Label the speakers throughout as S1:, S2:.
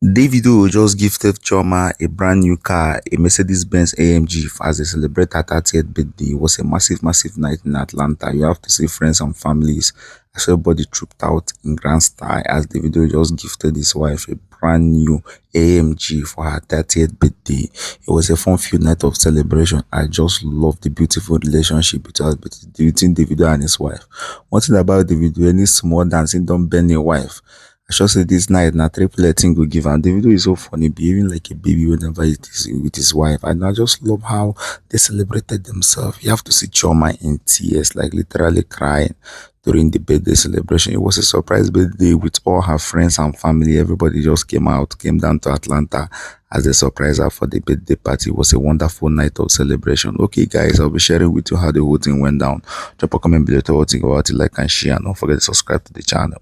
S1: Davido just gifted Chioma a brand new car, a Mercedes Benz AMG, as they celebrate her 30th birthday. It was a massive night in Atlanta. You have to see friends and families as everybody trooped out in grand style as Davido just gifted his wife a brand new AMG for her 30th birthday. It was a fun-filled night of celebration. I just love the beautiful relationship between Davido and his wife. One thing about Davido, any small dancing don't bend a wife. I should say this night na triple thing we give, and Davido is so funny, behaving like a baby whenever it is with his wife. And I just love how they celebrated themselves. You have to see Chioma in tears, like literally crying during the birthday celebration. It was a surprise birthday with all her friends and family. Everybody just came down to Atlanta as they surprised her for the birthday party. It was a wonderful night of celebration. Okay guys, I'll be sharing with you how the whole thing went down. Drop a comment below to what you think about it, like and share, and don't forget to subscribe to the channel.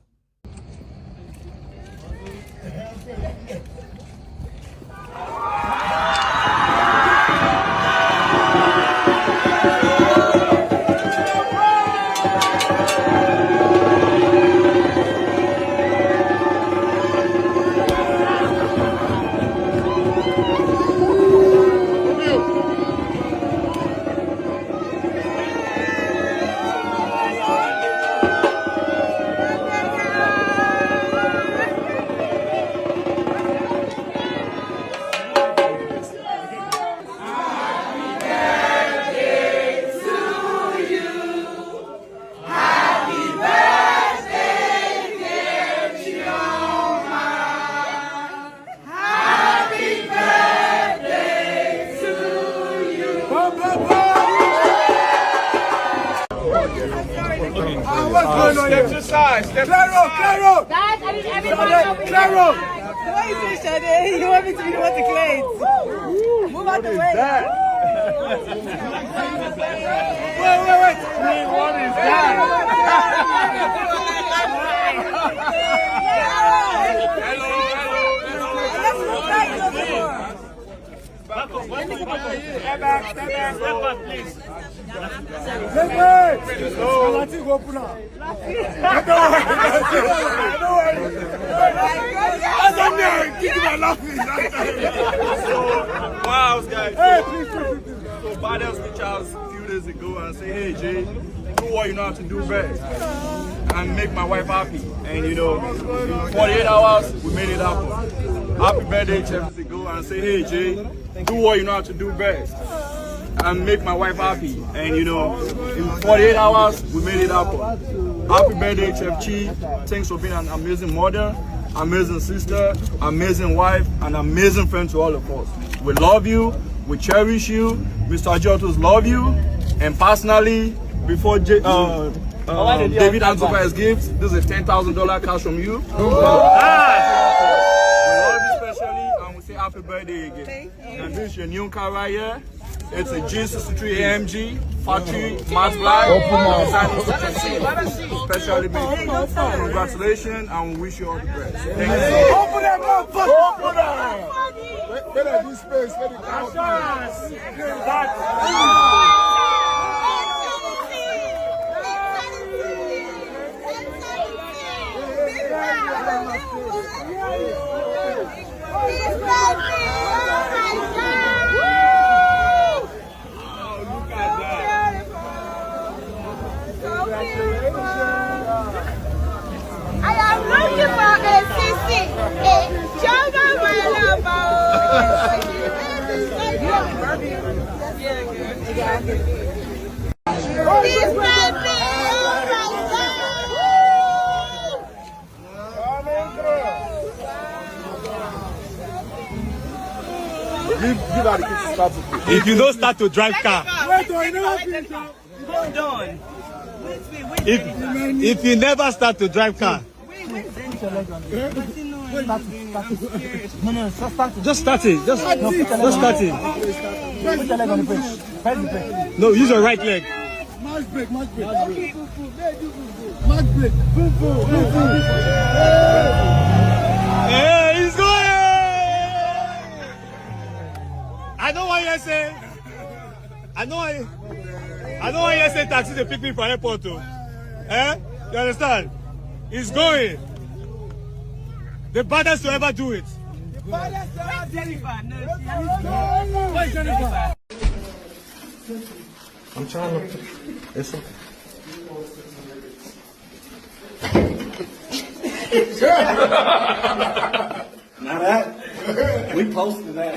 S2: What's going on? Step to the side. Step Claro!
S3: Guys, I need everybody over
S2: Claro!
S3: What is this, Shade? You want me to be the one to cleanse? Move out the way.
S2: Wait. What is that? Step back, please. Wow, guys. So Biden reached out a few days ago and say, hey Jay, do what you know how to do best and make my wife happy. And you know, in 48 hours we made it happen. Happy birthday, Jeff ago and say, hey Jay, do what you know how to do best and make my wife happy. And you know, in 48 hours we made it happen. Happy birthday, Chef Chi. Thanks for being an amazing mother, amazing sister, amazing wife, and amazing friend to all of us. We love you, we cherish you. Mr. Jotos love you. And personally, before David Antopa's gift, this is a $10,000 cash from you. We love you specially, and we say happy birthday again.
S3: Thank you.
S2: And this is your new car right here. It's a G63 AMG, factory, matte black, especially made. Congratulations, and we wish you all the best. Thank you.
S4: Open that motherfucker! Open that! Let this space, let it come
S3: I am looking for a sissy, a Chioma
S5: If you don't start to drive car, if you never start to drive car, just start it. Just start it.
S4: Put your leg on the brake. Press the brake.
S5: No, use your right leg.
S4: Max brake.
S3: Okay.
S4: Max brake.
S5: Hey, he's going! I don't want you to say. I don't want you to say taxi to pick me from airport too. Eh? You understand? He's going. The baddest to ever do it.
S3: Where's Jennifer? No,
S5: Where's Jennifer?
S6: I'm trying to. It's okay.
S5: Now that we posted that.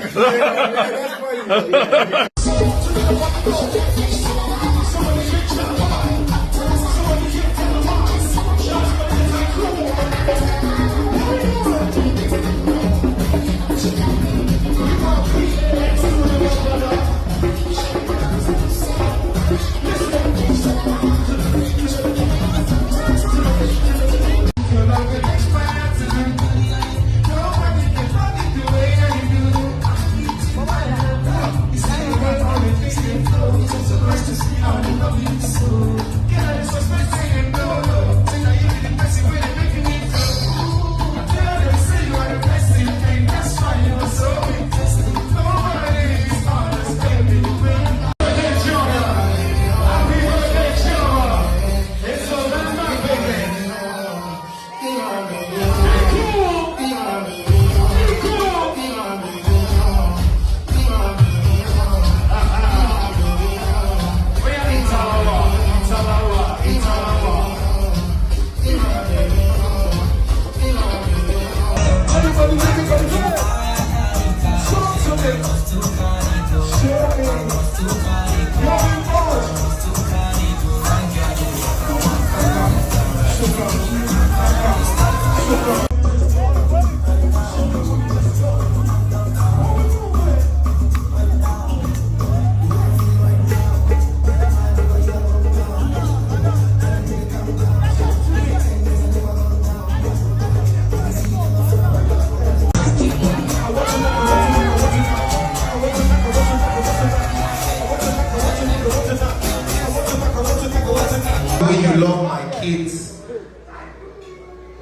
S7: When you love my kids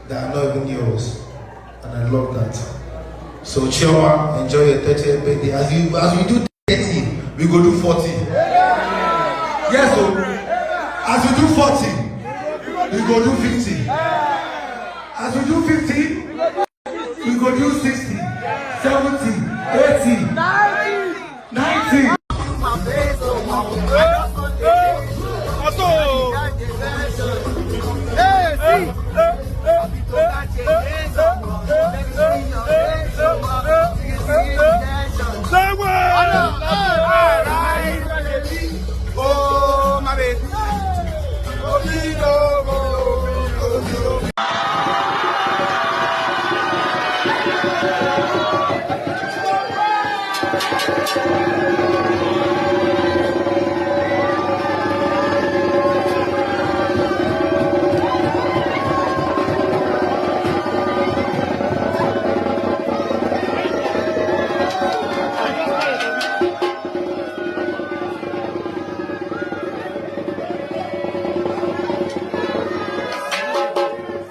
S7: that are not even yours, and I love that. So Chioma, enjoy your 30th birthday. As we do 30, we go do 40. Yes, so as we do 40, we go do 50. As we do 50, we go do 60, 70, 80, 90.
S2: Oh, my baby. Oh,